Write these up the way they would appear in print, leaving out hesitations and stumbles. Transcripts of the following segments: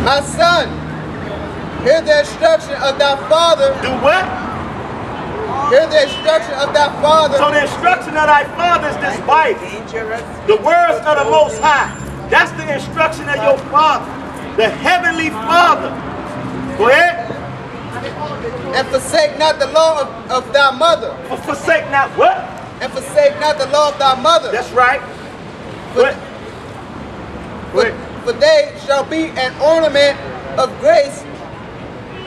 My son, hear the instruction of thy father. Do what? Hear the instruction of thy father. So the instruction of thy father is this Bible. The words of the Most High. That's the instruction of your Father, the Heavenly Father. Go ahead. And forsake not the law of thy mother. Forsake not what? And forsake not the law of thy mother. That's right. For they shall be an ornament of grace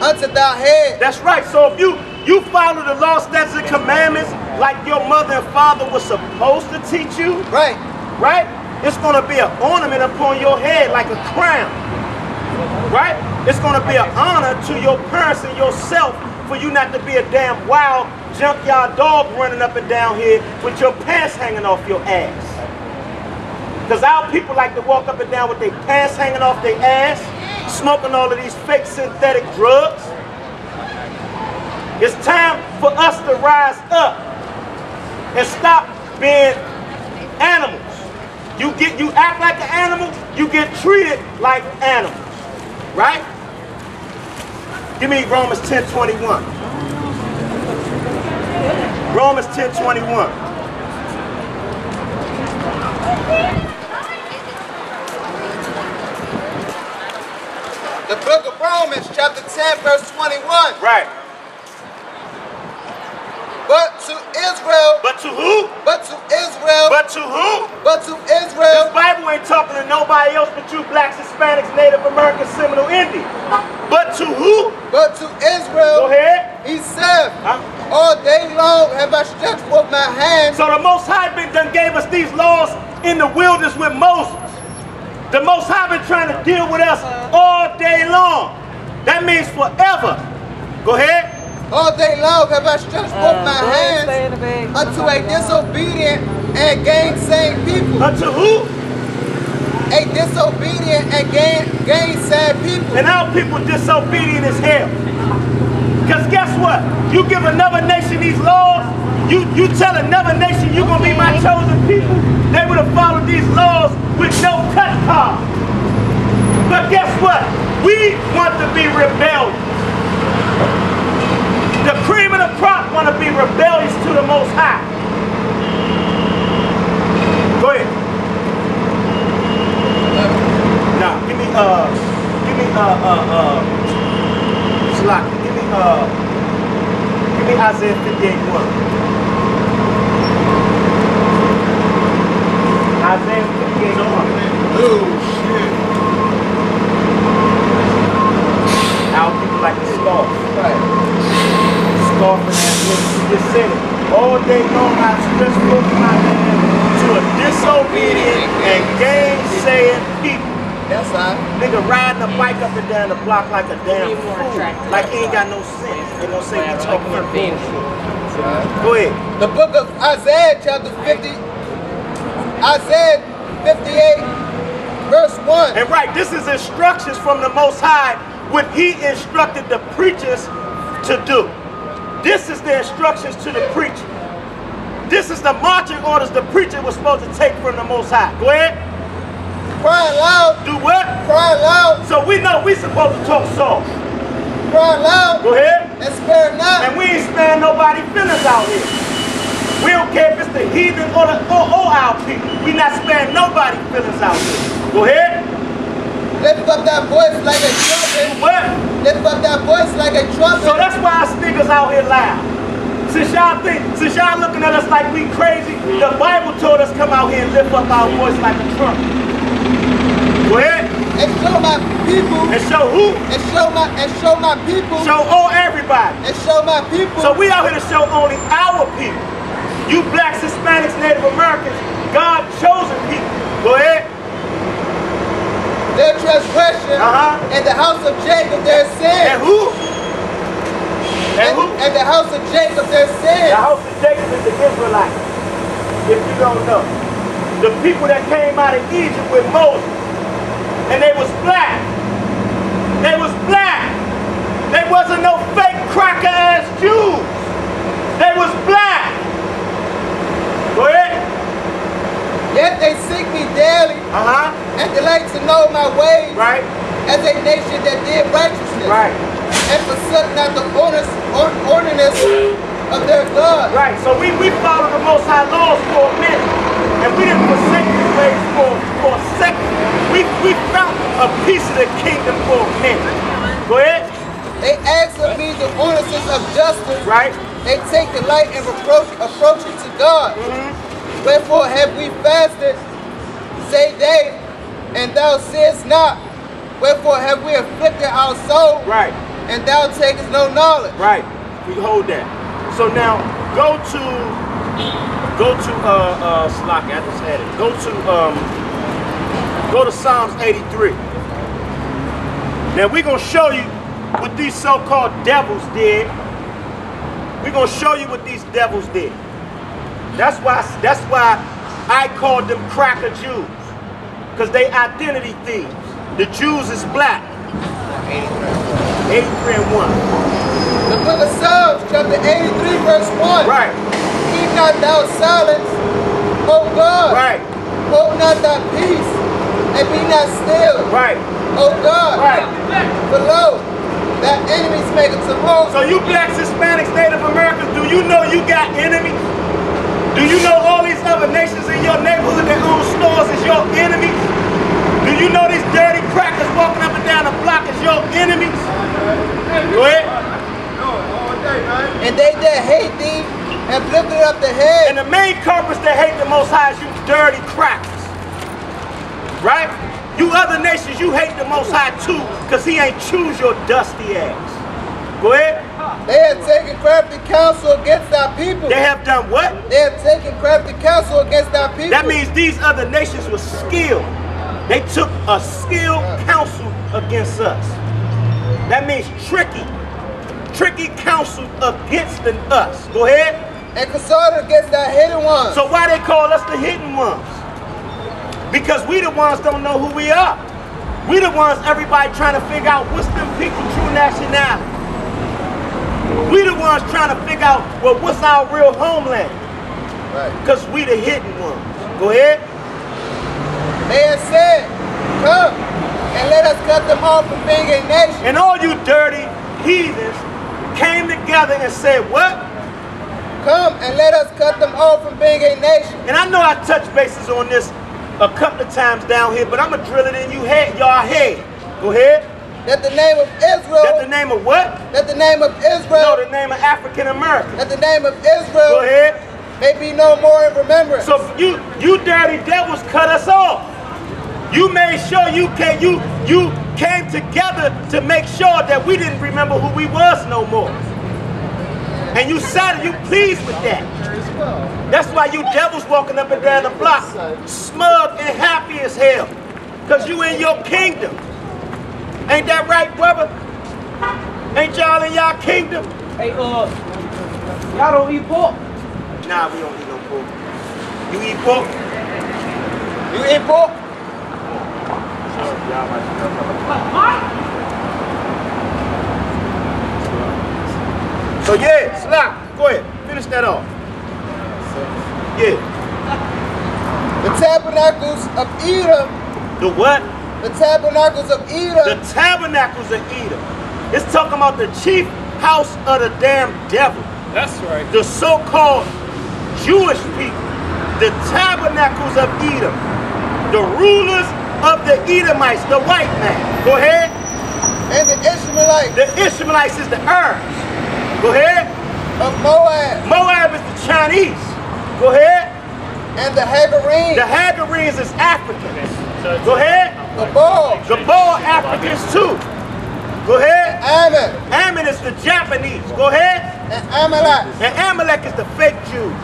unto thy head. That's right. So if you follow the law, statutes, and commandments like your mother and father was supposed to teach you, right? It's going to be an ornament upon your head like a crown, right? It's going to be an honor to your parents and yourself for you not to be a damn wild junkyard dog running up and down here with your pants hanging off your ass. Because our people like to walk up and down with their pants hanging off their ass, smoking all of these fake synthetic drugs. It's time for us to rise up and stop being animals. You act like an animal, you get treated like animals, right? Give me Romans 10:21. Romans 10:21. The book of Romans, chapter 10, verse 21. Right. But to Israel. But to who? But to Israel. But to who? But to Israel. This Bible ain't talking to nobody else but you blacks, Hispanics, Native Americans, Seminole Indians. But to who? But to Israel. Go ahead. He said, all day long have I stretched forth my hand. So the Most High done gave us these laws in the wilderness with Moses. The Most High been trying to deal with us all day long. That means forever. Go ahead. All day long have I stretched forth my hands unto a disobedient and gainsaying people. Unto who? A disobedient and gainsaying people. And our people disobedient as hell. Because guess what? You give another nation these laws, you tell another nation you're going to be my chosen people, they would have followed these laws with no cut card. But guess what? We want to be rebellious. The cream of the crop want to be rebellious to the Most High. Go ahead. Now, give me Isaiah 58:1. Isaiah 58:1. Oh, shit. Our people like to scoff. Right. Scoffing at what you just said it. All day long I stretch forth my hand to a disobedient and gainsaying people. That's right. Nigga riding a bike up and down the block like a damn fool. Like he ain't got no sense. They gonna say we talking about bullshit. Go ahead. The book of Isaiah, chapter 50, Isaiah 58, verse 1. And right, this is instructions from the Most High, what he instructed the preachers to do. This is the instructions to the preacher. This is the marching orders the preacher was supposed to take from the Most High. Go ahead. Cry loud. Do what? Cry loud. So we know we supposed to talk soft. Cry loud. Go ahead. And spare not. And we ain't sparing nobody's feelings out here. We don't care if it's the heathen or our people. We not sparing nobody's feelings out here. Go ahead. Lift up that voice like a trumpet. What? Lift up that voice like a trumpet. So that's why us niggas out here loud. Since y'all looking at us like we crazy, the Bible told us come out here and lift up our voice like a trumpet. Go ahead. And show my people. And show who? And show my people. Show all everybody. And show my people. So we out here to show only our people. You blacks, Hispanics, Native Americans, God chosen people. Go ahead. Their transgression. And the house of Jacob their sin. And who? And who? And the house of Jacob their sin. The house of Jacob is the Israelites. If you don't know. The people that came out of Egypt with Moses. And they was black. They was black. They wasn't no fake cracker ass Jews. They was black. Go ahead. Yet they seek me daily. And delight to know my ways. Right. as a nation that did righteousness. Right. And forsook not the ordinance of their God. Right. So we followed the Most High laws for a minute. And we didn't forsake His ways for a second. We found a piece of the kingdom for a minute. Go ahead. They ask of me the ordinances of justice. Right. They take delight in approaching to God. Wherefore have we fasted, say they, and thou sayest not. Wherefore have we afflicted our soul, Right. and thou takest no knowledge. Right. We hold that. So now go to Slaki, I just had it. Go to Psalms 83. Now we're gonna show you what these so-called devils did. We're gonna show you what these devils did. That's why I called them cracker Jews. Because they identity thieves. The Jews is black. 83 and 1. The book of Psalms, chapter 83, verse 1. Right. Keep not thou silence, O God. Right. Hold not thy peace, and be not still. Right. O God. Right. For lo, thy enemies make a tumult. So you blacks, Hispanics, Native Americans, do you know you got enemies? Do you know all these other nations in your neighborhood that own stores is your enemies? Do you know these dirty crackers walking up and down the block is your enemies? Go ahead. And they that hate thee have lifted up the head. And the main culprits that hate the Most High is you dirty crackers. Right? You other nations, you hate the Most High too, because He ain't choose your dusty ass. Go ahead. They have taken crafty counsel against thy people. They have done what? They have taken crafty counsel against thy people. That means these other nations were skilled. They took a skilled counsel against us. That means tricky counsel against us. Go ahead. And consulted against thy hidden ones. So why they call us the hidden ones? Because we the ones don't know who we are. We the ones everybody trying to figure out what's them people true nationality. We the ones trying to figure out, well, what's our real homeland? Right. Because we the hidden ones. Go ahead. They have said, come and let us cut them off from being a nation. And all you dirty heathens came together and said, what? Come and let us cut them off from being a nation. And I know I touched bases on this a couple of times down here, but I'm going to drill it in y'all head. Go ahead. That the name of Israel. That the name of what? That the name of Israel. No, the name of African American. That the name of Israel. Go ahead. May be no more in remembrance. So you dirty devils cut us off. You made sure you came together to make sure that we didn't remember who we was no more. And you pleased with that. That's why you devils walking up and down the block, smug and happy as hell. Because you in your kingdom. Ain't that right, brother? Ain't y'all in y'all kingdom? Hey, y'all don't eat pork? Nah, we don't eat no pork. You eat pork? You eat pork? So yeah, Slap, go ahead, finish that off. Yeah. The tabernacles of Edom. The what? The tabernacles of Edom. The tabernacles of Edom. It's talking about the chief house of the damn devil. That's right. The so-called Jewish people. The tabernacles of Edom. The rulers of the Edomites, the white man. Go ahead. And the Ishmaelites. The Ishmaelites is the Arabs. Go ahead. Of Moab. Moab is the Chinese. Go ahead. And the Hagarenes. The Hagarenes is Africans. Go ahead. The Baal. The Baal Africans too. Go ahead. Ammon. Ammon is the Japanese. Go ahead. And Amalek. And Amalek is the fake Jews.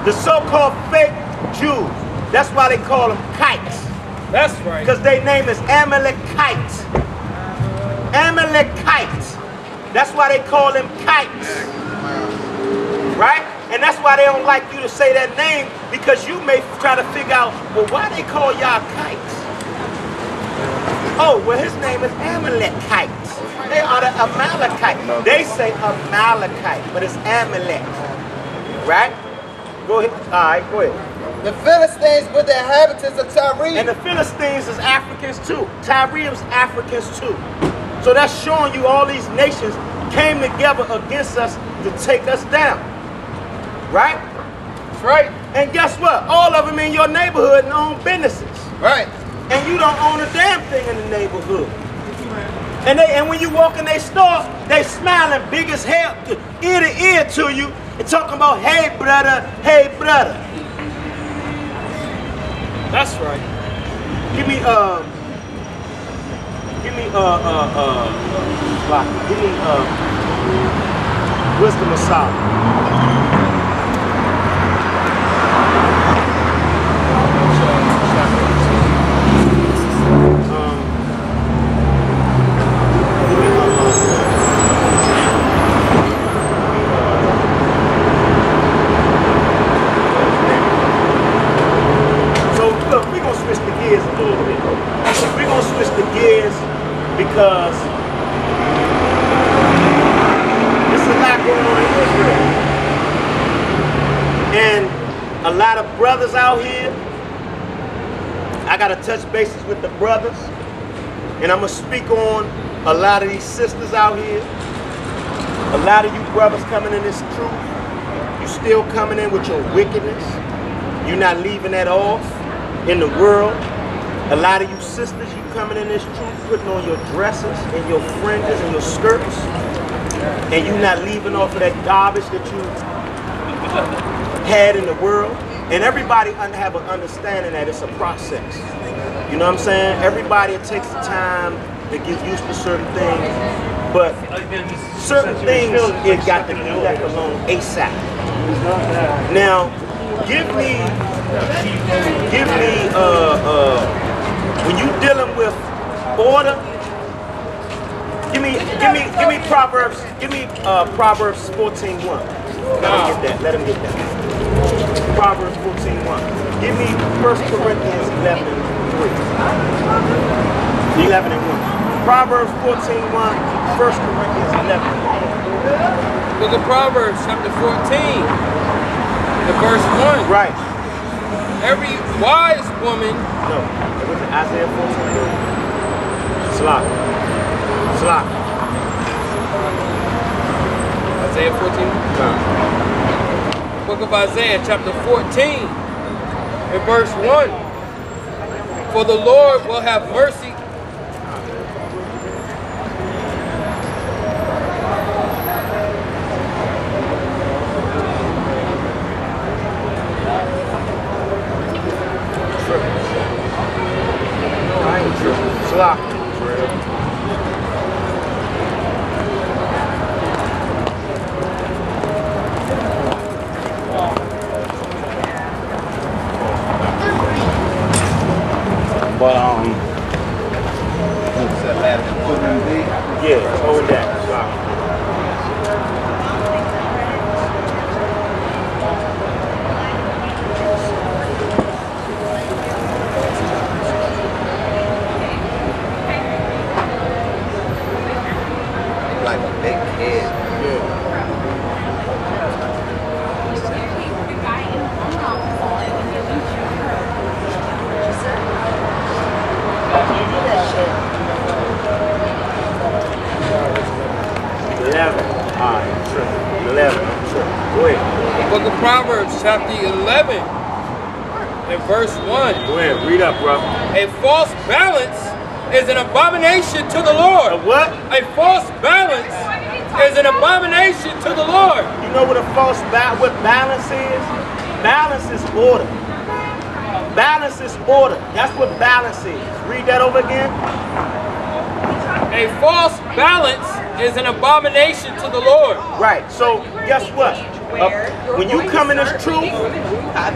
The so-called fake Jews. That's why they call them kites. That's right. Because their name is Amalekites. Amalekites. That's why they call them kites. Right? And that's why they don't like you to say that name, because you may try to figure out, well, why they call y'all kites? Oh, well, his name is Amalekites. They are the Amalekites. They say Amalekite, but it's Amalek. Right? Go ahead. All right, go ahead. The Philistines were the inhabitants of Tyre. And the Philistines is Africans too. Tyreans Africans too. So that's showing you all these nations came together against us to take us down. Right? That's right. And guess what? All of them in your neighborhood and own businesses. Right. And you don't own a damn thing in the neighborhood. And when you walk in their store, they smiling big as hell, ear to ear to you, and talking about, hey brother, hey brother. That's right. Give me Wisdom of Solomon. Because there's a lot going on in Israel. And a lot of brothers out here, I got to touch bases with the brothers. And I'm going to speak on a lot of these sisters out here. A lot of you brothers coming in this truth. You still coming in with your wickedness. You're not leaving that off in the world. A lot of you sisters, you coming in this truth, putting on your dresses and your fringes and your skirts, and you not leaving off of that garbage that you had in the world. And everybody have an understanding that it's a process. You know what I'm saying? Everybody, it takes time to get used to certain things, but certain things, it got to be left alone ASAP. Now, give me, when you dealing with order, give me Proverbs 14:1. Let him get that. Proverbs 14:1. Give me 1 Corinthians 11:1. Proverbs 14:1, 1 Corinthians 11:1. Book of Proverbs, chapter 14, the verse 1. Right. Every wise woman. No, it was Isaiah 14. Slop. Isaiah 14. Book of Isaiah, chapter 14, and verse 1. For the Lord will have mercy. Slop. But yeah, hold that. Slop. Like a big kid. Go ahead. The book of Proverbs, chapter 11, and verse 1. Go ahead, read up, bro. A false balance is an abomination to the Lord. A what? A false balance is an abomination to the Lord. You know what a false what balance is? Balance is order. Balance is order. That's what balance is. Read that over again. A false balance is an abomination to the Lord. Right. So guess what? When you come in this truth,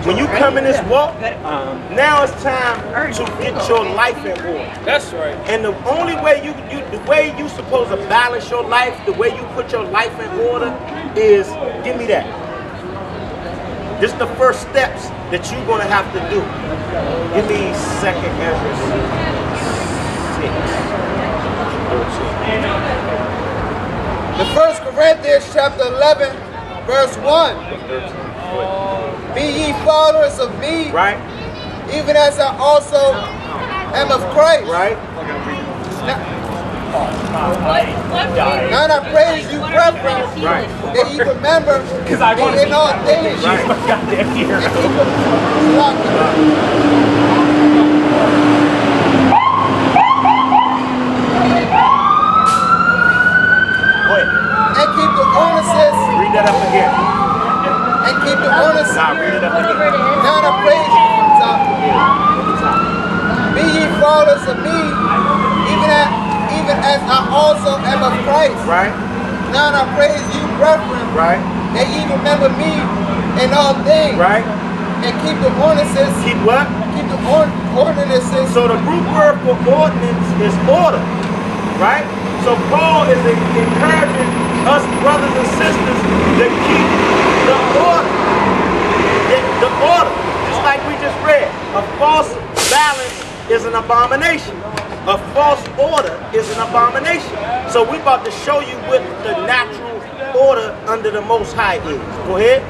when you come in this walk, now it's time to get your life in order. That's right. And the only way the way you supposed to balance your life, the way you put your life in order is, give me that. This is the first steps that you're gonna have to do. Give me 2nd Ezra 6. The 1 Corinthians chapter 11, verse 1. Be ye followers of me, Right? even as I also am of Christ. Right? Now I praise you, brethren, Right. that ye remember me in all things. Right. And keep the ordinances. Read that up again. And keep the ordinances. Nah, read it up again. Now I praise you from the top. Be ye followers of me, even as I also am of Christ. Right? Now I praise you, brethren, Right? that ye remember me in all things. Right? And keep the ordinances. Keep what? Keep the ordinances. So the root word for ordinance is order. Right? So Paul is encouraging us brothers and sisters to keep the order. The order. Just like we just read. A false balance is an abomination. A false order is an abomination. So we're about to show you what the natural order under the Most High is. Go ahead.